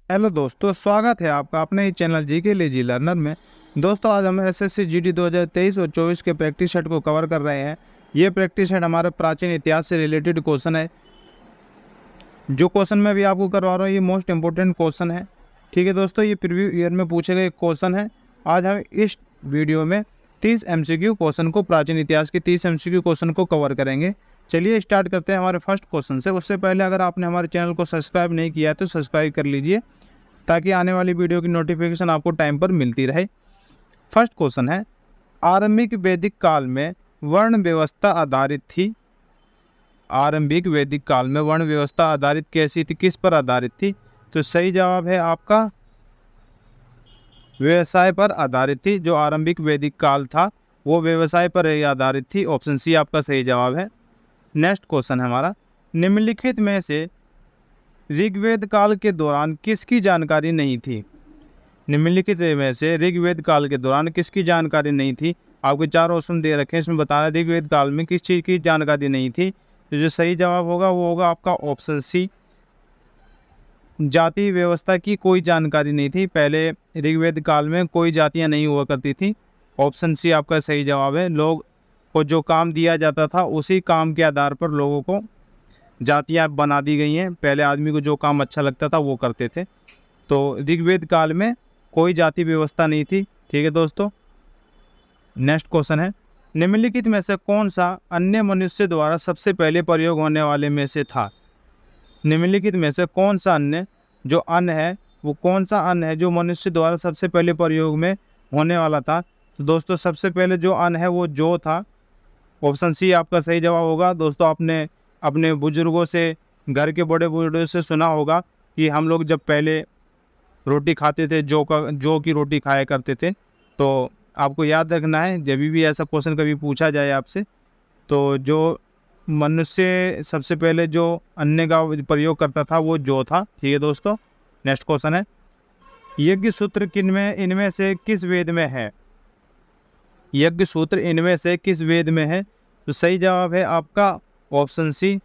Hello दोस्तों, स्वागत है आपका अपने ही चैनल जी के लेजी लर्नर में। दोस्तों, आज हम एसएससी जीडी 2023 और 24 के प्रैक्टिस सेट को कवर कर रहे हैं। ये प्रैक्टिस सेट हमारे प्राचीन इतिहास से रिलेटेड क्वेश्चन है। जो क्वेश्चन मैं भी आपको करवा रहा हूँ ये मोस्ट इंपॉर्टेंट क्वेश्चन है। ठीक है दोस्तों, ये प्रीवियस ईयर में पूछे गए क्वेश्चन है। आज हम इस वीडियो में 30 एमसीक्यू क्वेश्चन को, प्राचीन इतिहास के 30 एमसीक्यू क्वेश्चन को कवर करेंगे। चलिए स्टार्ट करते हैं हमारे फर्स्ट क्वेश्चन से। उससे पहले अगर आपने हमारे चैनल को सब्सक्राइब नहीं किया है तो सब्सक्राइब कर लीजिए, ताकि आने वाली वीडियो की नोटिफिकेशन आपको टाइम पर मिलती रहे। फर्स्ट क्वेश्चन है, आरंभिक वैदिक काल में वर्ण व्यवस्था आधारित थी। आरंभिक वैदिक काल में वर्ण व्यवस्था आधारित कैसी थी, किस पर आधारित थी? तो सही जवाब है आपका व्यवसाय पर आधारित थी। जो आरंभिक वैदिक काल था वो व्यवसाय पर ही आधारित थी। ऑप्शन सी आपका सही जवाब है। नेक्स्ट क्वेश्चन है हमारा, निम्नलिखित में से ऋग्वेद काल के दौरान किसकी जानकारी नहीं थी? निम्नलिखित में से ऋग्वेद काल के दौरान किसकी जानकारी नहीं थी? आपके चार ऑप्शन दे रखे हैं, इसमें बताना ऋग्वेद काल में किस चीज़ की जानकारी नहीं थी। तो जो सही जवाब होगा वो होगा आपका ऑप्शन सी, जाति व्यवस्था की कोई जानकारी नहीं थी। पहले ऋग्वेद काल में कोई जातियां नहीं हुआ करती थी। ऑप्शन सी आपका सही जवाब है। लोग को जो काम दिया जाता था उसी काम के आधार पर लोगों को जातियां बना दी गई हैं। पहले आदमी को जो काम अच्छा लगता था वो करते थे। तो ऋग्वेद काल में कोई जाति व्यवस्था नहीं थी। ठीक है दोस्तों, नेक्स्ट क्वेश्चन है, निम्नलिखित में से कौन सा अन्य मनुष्य द्वारा सबसे पहले प्रयोग होने वाले में से था? निम्नलिखित में से कौन सा अन्य, जो अन्न है वो कौन सा अन्न है जो मनुष्य द्वारा सबसे पहले प्रयोग में होने वाला था? तो दोस्तों सबसे पहले जो अन्न है वो जौ था। ऑप्शन सी आपका सही जवाब होगा। दोस्तों आपने अपने बुजुर्गों से, घर के बड़े बुजुर्गों से सुना होगा कि हम लोग जब पहले रोटी खाते थे, जौ की रोटी खाया करते थे। तो आपको याद रखना है, जब भी ऐसा क्वेश्चन कभी पूछा जाए आपसे, तो जो मनुष्य सबसे पहले जो अन्न का प्रयोग करता था वो जौ था। ठीक है दोस्तों, नेक्स्ट क्वेश्चन है, यज्ञ सूत्र किनमें इनमें से किस वेद में है? यज्ञ सूत्र इनमें से किस वेद में है? तो सही जवाब है आपका ऑप्शन सी,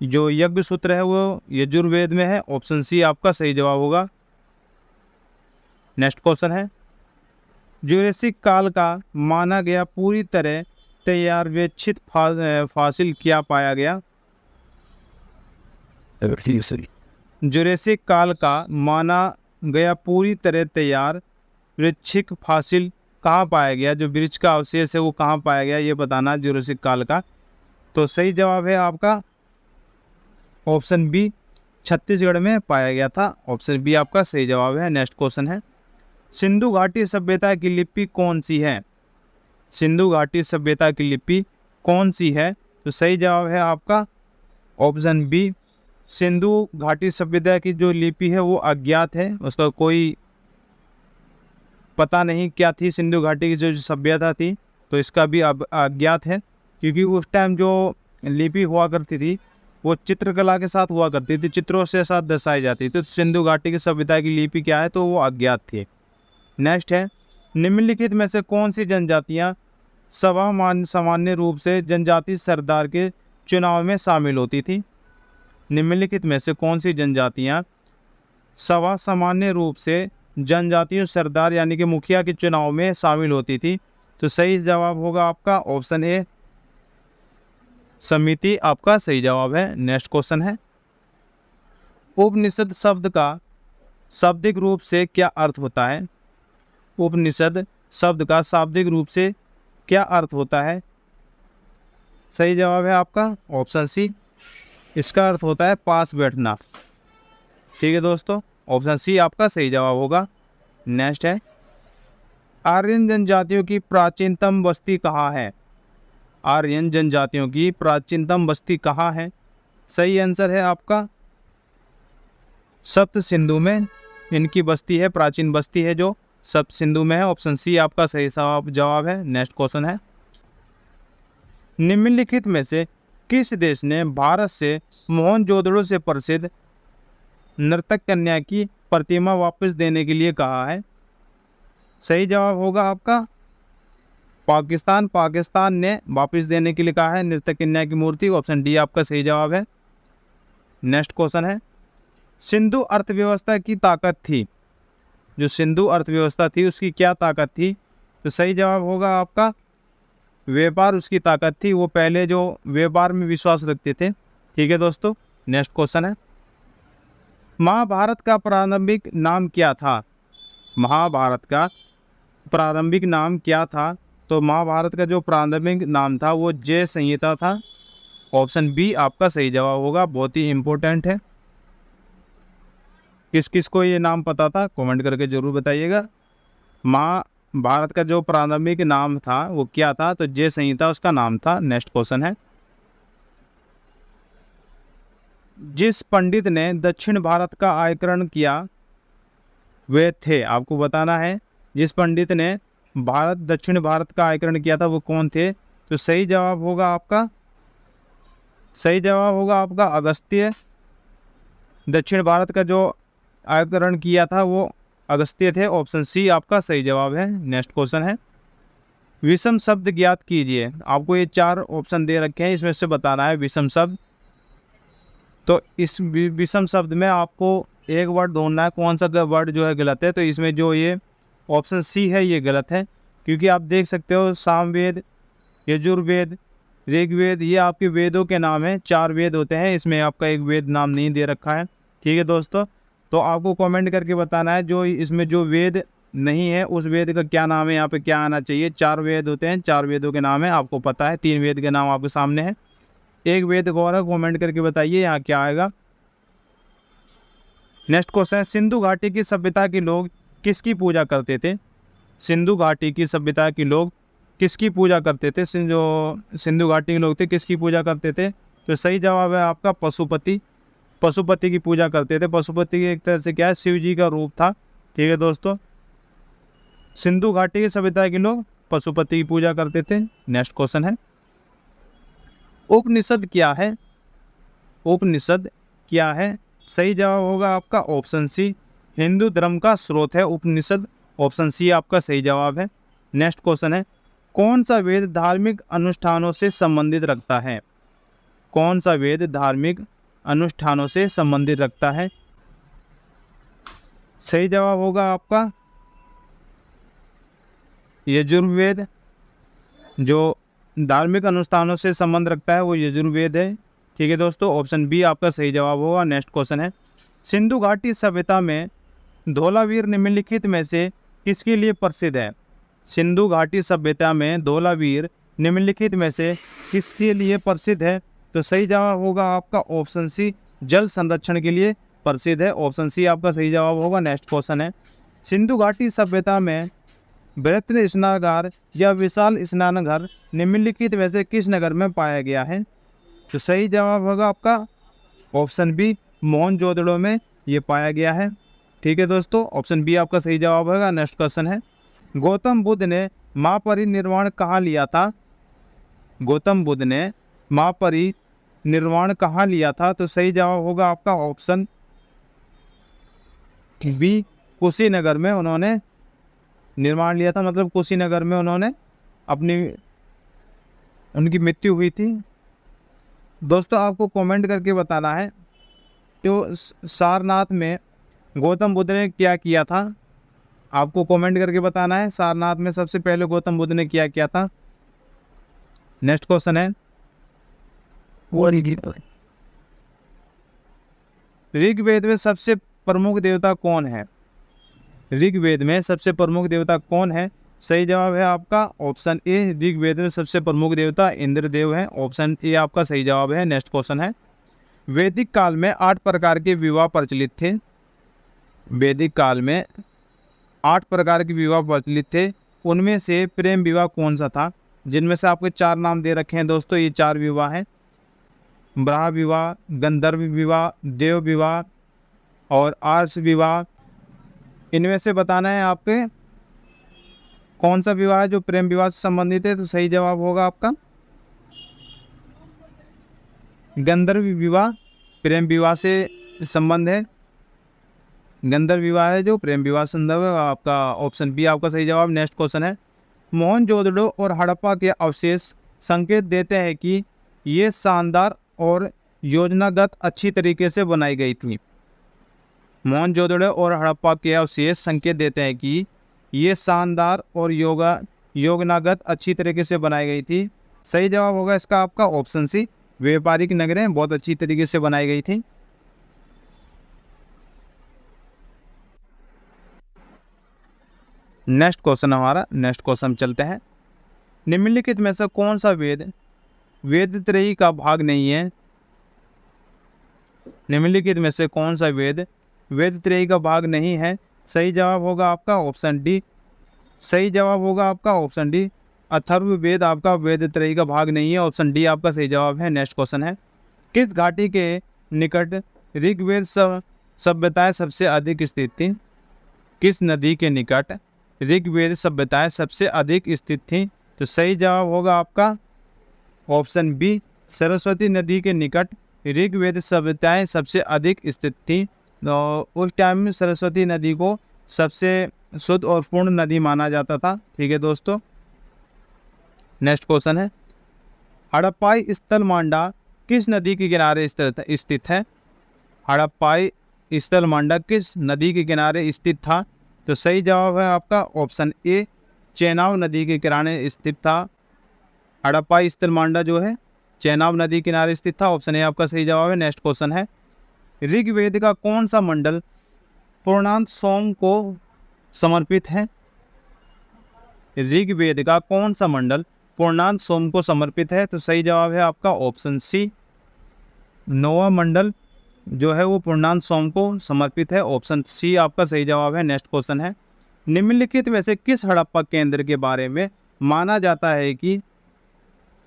जो यज्ञ सूत्र है वो यजुर्वेद में है। ऑप्शन सी आपका सही जवाब होगा। नेक्स्ट क्वेश्चन है, जुरासिक काल का माना गया पूरी तरह तैयार विकसित फॉसिल क्या पाया गया? जुरासिक काल का माना गया पूरी तरह तैयार वृक्षिक फॉसिल कहाँ पाया गया? जो वृक्ष का अवशेष है वो कहाँ पाया गया, ये बताना जुरासिक काल का। तो सही जवाब है आपका ऑप्शन बी, छत्तीसगढ़ में पाया गया था। ऑप्शन बी आपका सही जवाब है। नेक्स्ट क्वेश्चन है, सिंधु घाटी सभ्यता की लिपि कौन सी है? सिंधु घाटी सभ्यता की लिपि कौन सी है? तो सही जवाब है आपका ऑप्शन बी, सिंधु घाटी सभ्यता की जो लिपि है वो अज्ञात है। उसका कोई पता नहीं क्या थी सिंधु घाटी की जो सभ्यता थी, तो इसका भी अब अज्ञात है। क्योंकि उस टाइम जो लिपि हुआ करती थी वो चित्रकला के साथ हुआ करती थी, चित्रों से साथ दर्शाई जाती थी। तो सिंधु घाटी की सभ्यता की लिपि क्या है? तो वो अज्ञात थी। नेक्स्ट है, निम्नलिखित में से कौन सी जनजातियां सामान्य रूप से जनजाति सरदार के चुनाव में शामिल होती थी? निम्नलिखित में से कौन सी जनजातियां सामान्य रूप से जनजातियों सरदार यानी कि मुखिया के चुनाव में शामिल होती थी? तो सही जवाब होगा आपका ऑप्शन ए, समिति आपका सही जवाब है। नेक्स्ट क्वेश्चन है, उपनिषद शब्द का शाब्दिक रूप से क्या अर्थ होता है? उपनिषद शब्द का शाब्दिक रूप से क्या अर्थ होता है? सही जवाब है आपका ऑप्शन सी, इसका अर्थ होता है पास बैठना। ठीक है दोस्तों, ऑप्शन सी आपका सही जवाब होगा। नेक्स्ट है, आर्यन जनजातियों की प्राचीनतम बस्ती कहाँ है? आर्यन जनजातियों की प्राचीनतम बस्ती कहाँ है? सही आंसर है आपका सप्त सिंधु में इनकी बस्ती है, प्राचीन बस्ती है जो सप्त सिंधु में है। ऑप्शन सी आपका सही जवाब है। नेक्स्ट क्वेश्चन है, निम्नलिखित में से किस देश ने भारत से मोहनजोदड़ो से प्रसिद्ध नर्तक कन्या की प्रतिमा वापस देने के लिए कहा है? सही जवाब होगा आपका पाकिस्तान। पाकिस्तान ने वापस देने के लिए कहा है नर्तक कन्या की मूर्ति। ऑप्शन डी आपका सही जवाब है। नेक्स्ट क्वेश्चन है, सिंधु अर्थव्यवस्था की ताकत थी, जो सिंधु अर्थव्यवस्था थी उसकी क्या ताकत थी? तो सही जवाब होगा आपका व्यापार उसकी ताकत थी। वो पहले जो व्यापार में विश्वास रखते थे। ठीक है दोस्तों, नेक्स्ट क्वेश्चन है, महाभारत का प्रारंभिक नाम क्या था? महाभारत का प्रारंभिक नाम क्या था? तो महाभारत का जो प्रारंभिक नाम था वो जय संहिता था। ऑप्शन बी आपका सही जवाब होगा, बहुत ही इंपॉर्टेंट है। किस किस को ये नाम पता था कमेंट करके जरूर बताइएगा। महाभारत का जो प्रारंभिक नाम था वो क्या था? तो जय संहिता उसका नाम था। नेक्स्ट क्वेश्चन है, जिस पंडित ने दक्षिण भारत का आयकरण किया वे थे? आपको बताना है जिस पंडित ने दक्षिण भारत का आयकरण किया था वो कौन थे? तो सही जवाब होगा आपका अगस्त्य। दक्षिण भारत का जो आयकरण किया था वो अगस्त्य थे। ऑप्शन सी आपका सही जवाब है। नेक्स्ट क्वेश्चन है, विषम शब्द ज्ञात कीजिए। आपको ये 4 ऑप्शन दे रखे हैं, इसमें से बताना है विषम शब्द। तो इस विषम शब्द में आपको एक वर्ड ढूंढना है, कौन सा वर्ड जो है गलत है। तो इसमें जो ये ऑप्शन सी है ये गलत है, क्योंकि आप देख सकते हो सामवेद, यजुर्वेद, ऋग्वेद ये आपके वेदों के नाम हैं। 4 वेद होते हैं, इसमें आपका एक वेद नाम नहीं दे रखा है। ठीक है दोस्तों, तो आपको कमेंट करके बताना है जो इसमें जो वेद नहीं है उस वेद का क्या नाम है, यहाँ पे क्या आना चाहिए। 4 वेद होते हैं, 4 वेदों के नाम है आपको पता है। 3 वेद के नाम आपके सामने है, एक वेद और है, कमेंट करके बताइए यहाँ क्या आएगा। नेक्स्ट क्वेश्चन है, सिंधु घाटी की सभ्यता के लोग किसकी पूजा करते थे? सिंधु घाटी की सभ्यता के लोग किसकी पूजा करते थे? जो सिंधु घाटी के लोग थे किसकी पूजा करते थे? तो सही जवाब है आपका पशुपति। पशुपति की पूजा करते थे। पशुपति की एक तरह से क्या है, शिव जी का रूप था। ठीक है दोस्तों, सिंधु घाटी की सभ्यता के लोग पशुपति की पूजा करते थे। नेक्स्ट क्वेश्चन है, उपनिषद क्या है? उपनिषद क्या है? सही जवाब होगा आपका ऑप्शन सी, हिंदू धर्म का स्रोत है उपनिषद। ऑप्शन सी आपका सही जवाब है। नेक्स्ट क्वेश्चन है, कौन सा वेद धार्मिक अनुष्ठानों से संबंधित रखता है? कौन सा वेद धार्मिक अनुष्ठानों से संबंधित रखता है? सही जवाब होगा आपका यजुर्वेद। जो धार्मिक अनुष्ठानों से संबंध रखता है वो यजुर्वेद है। ठीक है दोस्तों, ऑप्शन बी आपका सही जवाब होगा। नेक्स्ट क्वेश्चन है, सिंधु घाटी सभ्यता में धौलावीर निम्नलिखित में से किसके लिए प्रसिद्ध है? सिंधु घाटी सभ्यता में धौलावीर निम्नलिखित में से किसके लिए प्रसिद्ध है? तो सही जवाब होगा आपका ऑप्शन सी, जल संरक्षण के लिए प्रसिद्ध है। ऑप्शन सी आपका सही जवाब होगा। नेक्स्ट क्वेश्चन है, सिंधु घाटी सभ्यता में बृहत् स्नानागार या विशाल स्नानघर निम्नलिखित में से किस नगर में पाया गया है? तो सही जवाब होगा आपका ऑप्शन बी, मोहनजोदड़ो में ये पाया गया है। ठीक है दोस्तों, ऑप्शन बी आपका सही जवाब होगा। नेक्स्ट क्वेश्चन है, गौतम बुद्ध ने महापरिनिर्वाण कहाँ लिया था? गौतम बुद्ध ने महापरिनिर्वाण कहाँ लिया था? तो सही जवाब होगा आपका ऑप्शन बी, कुशीनगर में उन्होंने निर्माण लिया था। मतलब कुशीनगर में उन्होंने उनकी मृत्यु हुई थी। दोस्तों आपको कमेंट करके बताना है तो सारनाथ में गौतम बुद्ध ने क्या किया था। आपको कमेंट करके बताना है सारनाथ में सबसे पहले गौतम बुद्ध ने क्या किया था। नेक्स्ट क्वेश्चन है, ऋग्वेद में सबसे प्रमुख देवता कौन है? ऋग्वेद में सबसे प्रमुख देवता कौन है? सही जवाब है आपका ऑप्शन ए, ऋग्वेद में सबसे प्रमुख देवता इंद्रदेव है। ऑप्शन ए आपका सही जवाब है। नेक्स्ट क्वेश्चन है, वैदिक काल में 8 प्रकार के विवाह प्रचलित थे। वैदिक काल में 8 प्रकार के विवाह प्रचलित थे, उनमें से प्रेम विवाह कौन सा था? जिनमें से आपके 4 नाम दे रखे हैं दोस्तों। ये 4 विवाह हैं, ब्रह्म विवाह, गंधर्व विवाह, देव विवाह और आर्ष विवाह। इनमें से बताना है आपके कौन सा विवाह है जो प्रेम विवाह से संबंधित है। तो सही जवाब होगा आपका गंधर्व विवाह, प्रेम विवाह से संबंध है। गंधर्व विवाह है जो प्रेम विवाह संदर्भ है। आपका ऑप्शन बी आपका सही जवाब। नेक्स्ट क्वेश्चन है, मोहनजोदड़ो और हड़प्पा के अवशेष संकेत देते हैं कि ये शानदार और योजनागत अच्छी तरीके से बनाई गई थी। मोहनजोदड़ो और हड़प्पा के अवशेष संकेत देते हैं कि ये शानदार और योगनागत अच्छी तरीके से बनाई गई थी। सही जवाब होगा इसका आपका ऑप्शन सी, व्यापारिक नगरें बहुत अच्छी तरीके से बनाई गई थी। नेक्स्ट क्वेश्चन चलते हैं। निम्नलिखित में से कौन सा वेद वेदत्रयी का भाग नहीं है? निम्नलिखित में से कौन सा वेद वेदत्रयी का भाग नहीं है? सही जवाब होगा आपका ऑप्शन डी। सही जवाब होगा आपका ऑप्शन डी, अथर्ववेद आपका वेदत्रयी का भाग नहीं है। ऑप्शन डी आपका सही जवाब है। नेक्स्ट क्वेश्चन है, किस घाटी के निकट ऋग्वेद सभ्यताएं सबसे अधिक स्थित थी? किस नदी के निकट ऋग्वेद सभ्यताएं सबसे अधिक स्थित थी? तो सही जवाब होगा आपका ऑप्शन बी, सरस्वती नदी के निकट ऋग्वेद सभ्यताएं सबसे अधिक स्थित थी। तो उस टाइम में सरस्वती नदी को सबसे शुद्ध और पूर्ण नदी माना जाता था। ठीक है दोस्तों, नेक्स्ट क्वेश्चन है, हड़प्पाई स्थल मांडा किस नदी के किनारे स्थित है? हड़प्पाई स्थल मांडा किस नदी के किनारे स्थित था? तो सही जवाब है आपका ऑप्शन ए, चेनाब नदी के किनारे स्थित था। हड़प्पाई स्थल मांडा जो है चेनाब नदी किनारे स्थित था। ऑप्शन ए आपका सही जवाब है। नेक्स्ट क्वेश्चन है, ऋग्वेद का कौन सा मंडल पूर्णांत सोम को समर्पित है? ऋग्वेद का कौन सा मंडल पूर्णांत सोम को समर्पित है? तो सही जवाब है आपका ऑप्शन सी, नौवां मंडल जो है वो पूर्णांत सोम को समर्पित है। ऑप्शन सी आपका सही जवाब है। नेक्स्ट क्वेश्चन है, निम्नलिखित में से किस हड़प्पा केंद्र के बारे में माना जाता है कि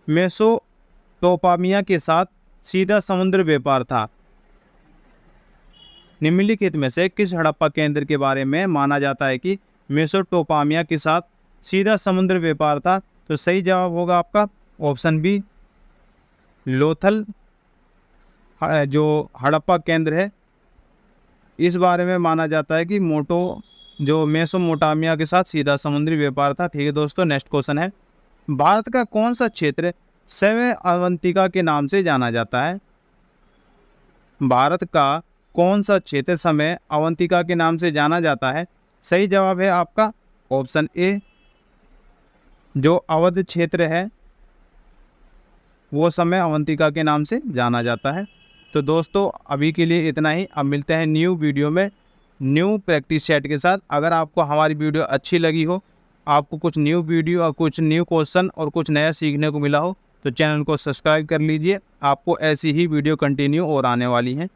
मेसोपोटामिया के साथ सीधा समुद्र व्यापार था? निम्नलिखित में से किस हड़प्पा केंद्र के बारे में माना जाता है कि मेसोपोटामिया के साथ सीधा समुद्र व्यापार था? तो सही जवाब होगा आपका ऑप्शन बी, लोथल जो हड़प्पा केंद्र है इस बारे में माना जाता है कि जो मेसोपोटामिया के साथ सीधा समुद्री व्यापार था। ठीक है दोस्तों, नेक्स्ट क्वेश्चन है, भारत का कौन सा क्षेत्र शैव अवंतिका के नाम से जाना जाता है? भारत का कौन सा क्षेत्र समय अवंतिका के नाम से जाना जाता है? सही जवाब है आपका ऑप्शन ए, जो अवध क्षेत्र है वो समय अवंतिका के नाम से जाना जाता है। तो दोस्तों अभी के लिए इतना ही, अब मिलते हैं न्यू वीडियो में न्यू प्रैक्टिस सेट के साथ। अगर आपको हमारी वीडियो अच्छी लगी हो, आपको कुछ न्यू वीडियो और कुछ न्यू क्वेश्चन और कुछ नया सीखने को मिला हो, तो चैनल को सब्सक्राइब कर लीजिए। आपको ऐसी ही वीडियो कंटिन्यू और आने वाली हैं।